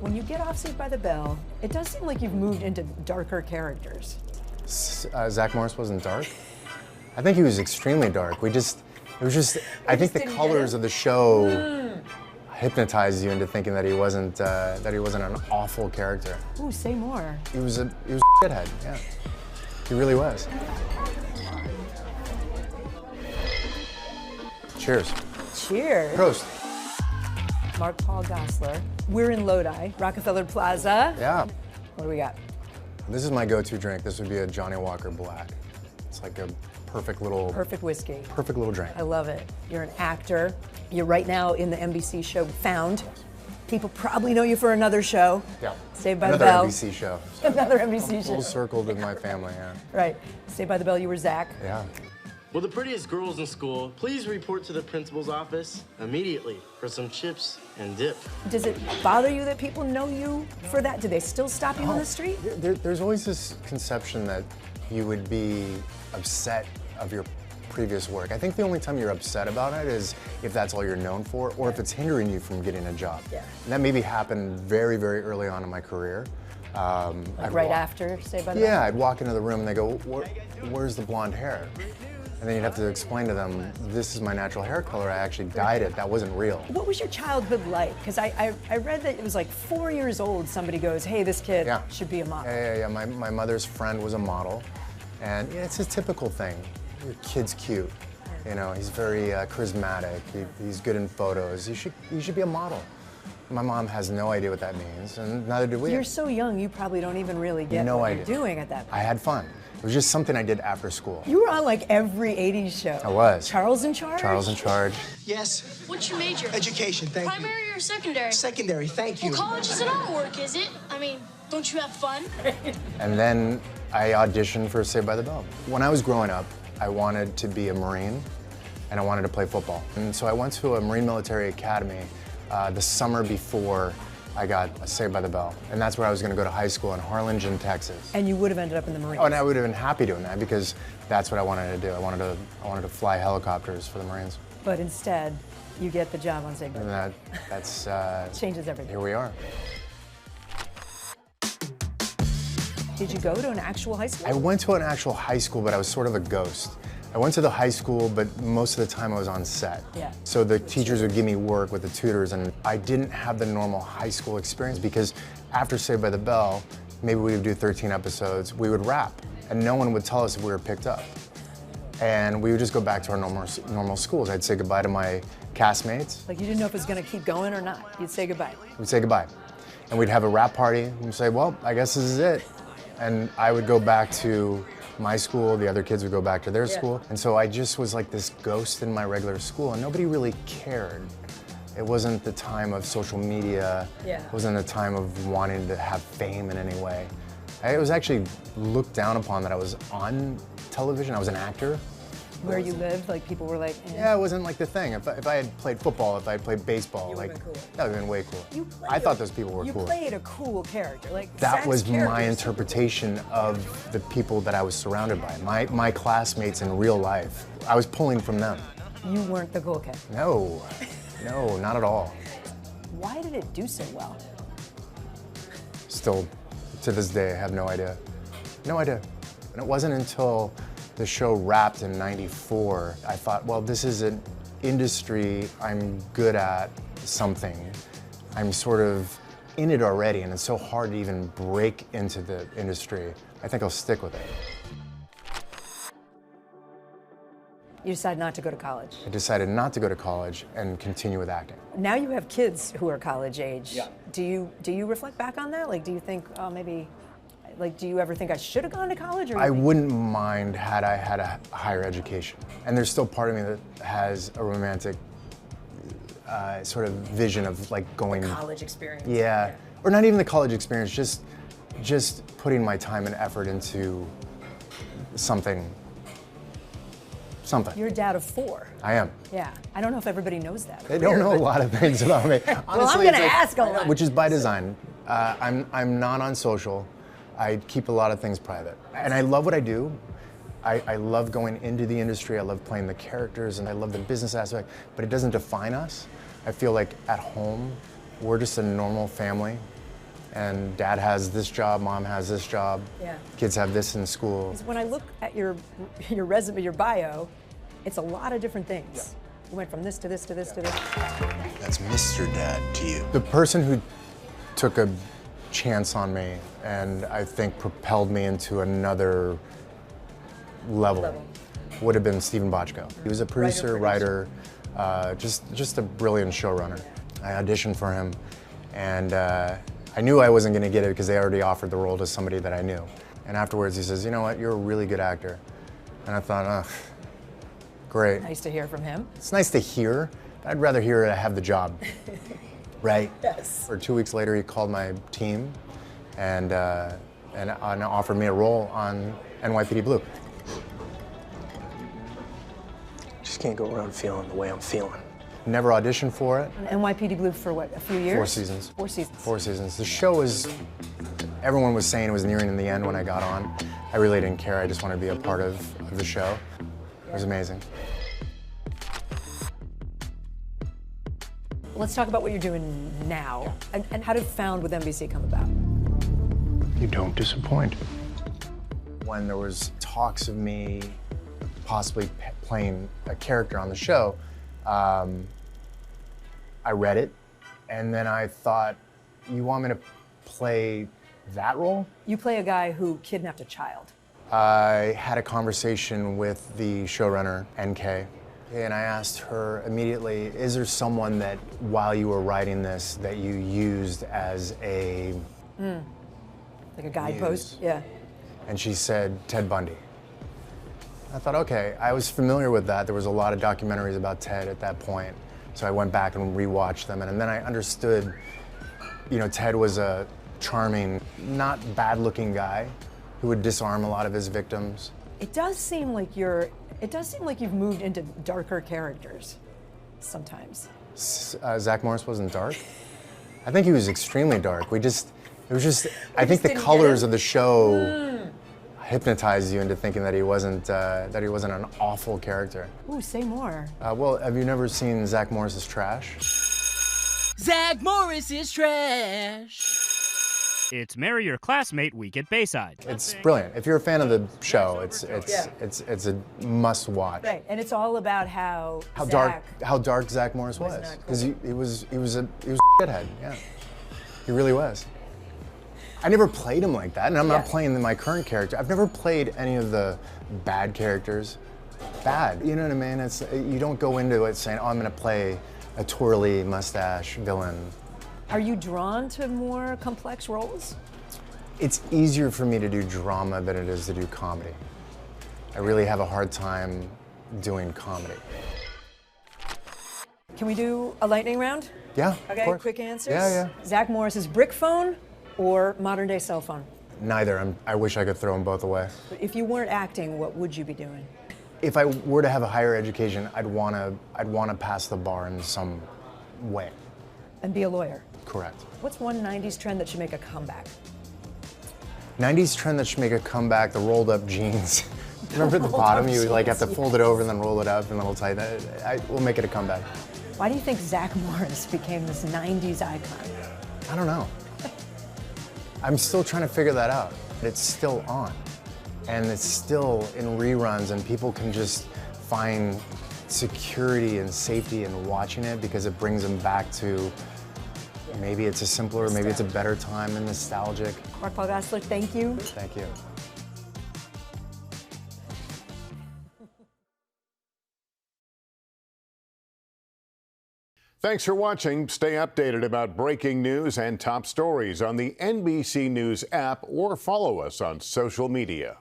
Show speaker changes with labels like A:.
A: When you get off Saved by the Bell, it does seem like you've moved into darker characters.
B: Zack Morris wasn't dark. I think he was extremely dark. I think the colors of the show hypnotized you into thinking that he wasn't an awful character.
A: Ooh, say more.
B: He was a shithead, yeah. He really was. Cheers.
A: Cheers.
B: Prost.
A: Mark-Paul Gosselaar. We're in Lodi, Rockefeller Plaza.
B: Yeah.
A: What do we got?
B: This is my go-to drink. This would be a Johnny Walker Black. It's like a perfect little...
A: Perfect whiskey.
B: Perfect little drink.
A: I love it. You're an actor. You're right now in the NBC show Found. People probably know you for another show.
B: Yeah.
A: Saved by the Bell.
B: Another NBC show.
A: Another NBC show.
B: Full circled with my family, yeah.
A: Right. Saved by the Bell, you were Zack.
B: Yeah.
C: Will the prettiest girls in school please report to the principal's office immediately for some chips and dip?
A: Does it bother you that people know you for that? Do they still stop you on the street?
B: There's always this conception that you would be upset of your previous work. I think the only time you're upset about it is if that's all you're known for, or if it's hindering you from getting a job.
A: Yeah.
B: And that maybe happened very, very early on in my career.
A: Like right after Saved by the Bell?
B: Yeah, I'd walk into the room and they go, where's the blonde hair? And then you'd have to explain to them, this is my natural hair color, I actually dyed it, that wasn't real.
A: What was your childhood like? Because I read that it was like 4 years old, somebody goes, hey, this kid should be a model.
B: Yeah. My mother's friend was a model. And yeah, it's a typical thing. Your kid's cute. You know, he's very charismatic, he's good in photos. You should be a model. My mom has no idea what that means, and neither do we.
A: You're so young, you probably don't even really get what you're doing at that point.
B: I had fun. It was just something I did after school.
A: You were on like every 80s show.
B: I was.
A: Charles in Charge?
B: Charles in Charge.
D: Yes.
E: What's your major?
D: Education, thank you.
E: Primary or secondary?
D: Secondary, thank you.
E: Well, college isn't all work, is it? I mean, don't you have fun?
B: And then I auditioned for Saved by the Bell. When I was growing up, I wanted to be a Marine, and I wanted to play football. And so I went to a Marine Military Academy the summer before I got Saved by the Bell. And that's where I was gonna go to high school in Harlingen, Texas.
A: And you would have ended up in the Marines.
B: Oh, and I would have been happy doing that because that's what I wanted to do. I wanted to fly helicopters for the Marines.
A: But instead, you get the job on Saved by the Bell.
B: And that's
A: changes everything.
B: Here we are.
A: Did you go to an actual high school?
B: I went to an actual high school, but I was sort of a ghost. I went to the high school, but most of the time I was on set.
A: Yeah.
B: So the teachers would give me work with the tutors, and I didn't have the normal high school experience because after Saved by the Bell, maybe we would do 13 episodes, we would wrap, and no one would tell us if we were picked up. And we would just go back to our normal schools. I'd say goodbye to my castmates.
A: Like you didn't know if it was gonna keep going or not. You'd say goodbye.
B: We'd say goodbye. And we'd have a wrap party, and we'd say, well, I guess this is it. And I would go back to my school, the other kids would go back to their school. And so I just was like this ghost in my regular school, and nobody really cared. It wasn't the time of social media.
A: Yeah.
B: It wasn't the time of wanting to have fame in any way. I was actually looked down upon that I was on television. I was an actor.
A: Where you lived, like people were like, eh.
B: Yeah, it wasn't like the thing. If I had played football, if I had played baseball,
A: You
B: like
A: would've been cool.
B: that would have been way cool. I thought those people were cool.
A: You played a cool character, like
B: That
A: Zack's
B: was
A: character
B: my
A: is
B: interpretation of the people that I was surrounded by. My classmates in real life. I was pulling from them.
A: You weren't the cool kid.
B: No, not at all.
A: Why did it do so well?
B: Still, to this day, I have no idea. No idea. And it wasn't until the show wrapped in '94, I thought, well, this is an industry I'm good at something. I'm sort of in it already, and it's so hard to even break into the industry. I think I'll stick with it.
A: You decided not to go to college.
B: I decided not to go to college and continue with acting.
A: Now you have kids who are college age.
B: Yeah.
A: Do you reflect back on that? Like, do you think, oh, maybe, like, do you ever think I should have gone to college? Or
B: I wouldn't mind had I had a higher education. And there's still part of me that has a romantic sort of vision of like going...
A: college experience.
B: Yeah. Or not even the college experience, just putting my time and effort into something.
A: You're a dad of 4.
B: I am.
A: Yeah. I don't know if everybody knows that.
B: They don't know a lot of things about me.
A: Well, I'm
B: Honestly,
A: going to
B: it's like-
A: ask a lot.
B: Which is by design. I'm not on social. I keep a lot of things private. And I love what I do. I love going into the industry. I love playing the characters, and I love the business aspect, but it doesn't define us. I feel like at home, we're just a normal family And dad has this job, mom has this job,
A: Yeah.
B: kids have this in school.
A: When I look at your resume, your bio, it's a lot of different things. Yeah. You went from this to this to this to this.
D: That's Mr. Dad to you.
B: The person who took a chance on me and I think propelled me into another level would have been Stephen Bochco. He was a producer, writer, just a brilliant showrunner. I auditioned for him, and I knew I wasn't going to get it because they already offered the role to somebody that I knew. And afterwards he says, you know what, you're a really good actor. And I thought, ugh, great.
A: Nice to hear from him.
B: It's nice to hear. I'd rather hear I have the job, right?
A: Yes.
B: For 2 weeks later, he called my team and offered me a role on NYPD Blue.
D: Just can't go around feeling the way I'm feeling.
B: Never auditioned for it.
A: NYPD Blue for what, a few years?
B: 4 seasons.
A: 4 seasons.
B: 4 seasons. The show was, everyone was saying it was nearing the end when I got on. I really didn't care. I just wanted to be a part of the show. It was amazing.
A: Let's talk about what you're doing now. And how did Found with NBC come about?
B: You don't disappoint. When there was talks of me possibly playing a character on the show, I read it, and then I thought, you want me to play that role?
A: You play a guy who kidnapped a child.
B: I had a conversation with the showrunner, NK, and I asked her immediately, is there someone that, while you were writing this, that you used as a...
A: Like a guidepost? Yeah.
B: And she said, Ted Bundy. I thought, okay, I was familiar with that. There was a lot of documentaries about Ted at that point. So I went back and rewatched them, and then I understood, you know, Ted was a charming, not bad-looking guy who would disarm a lot of his victims.
A: It does seem like you've moved into darker characters sometimes.
B: Zack Morris wasn't dark. I think he was extremely dark. I think the
A: didn't
B: colors
A: get it.
B: of the show hypnotized you into thinking that he wasn't an awful character.
A: Ooh, say more.
B: Well, have you never seen Zack Morris's Trash?
F: Zack Morris is trash.
G: It's Marry Your Classmate Week at Bayside.
B: It's brilliant. If you're a fan of the show, it's a must watch.
A: Right, and it's all about how
B: dark Zack Morris was,
A: not cool.
B: because he was a shithead. Yeah, he really was. I never played him like that, and I'm not playing my current character. I've never played any of the bad characters. Bad, you know what I mean? It's, you don't go into it saying, oh, I'm gonna play a twirly mustache villain.
A: Are you drawn to more complex roles?
B: It's easier for me to do drama than it is to do comedy. I really have a hard time doing comedy.
A: Can we do a lightning round?
B: Yeah,
A: Okay,
B: of course.
A: quick answers.
B: Yeah.
A: Zack Morris's brick phone or modern day cell phone?
B: Neither. I wish I could throw them both away.
A: If you weren't acting, what would you be doing?
B: If I were to have a higher education, I'd wanna pass the bar in some way.
A: And be a lawyer.
B: Correct.
A: What's one 90s trend that should make a comeback?
B: 90s trend that should make a comeback, the rolled up jeans. Remember at the bottom, you like have to fold it over and then roll it up and then it'll tighten it. We'll make it a comeback.
A: Why do you think Zack Morris became this 90s icon?
B: I don't know. I'm still trying to figure that out. It's still on. And it's still in reruns, and people can just find security and safety in watching it because it brings them back to maybe it's a simpler, maybe it's a better time and nostalgic.
A: Mark-Paul Gosselaar, thank you.
B: Thank you.
H: Thanks for watching. Stay updated about breaking news and top stories on the NBC News app or follow us on social media.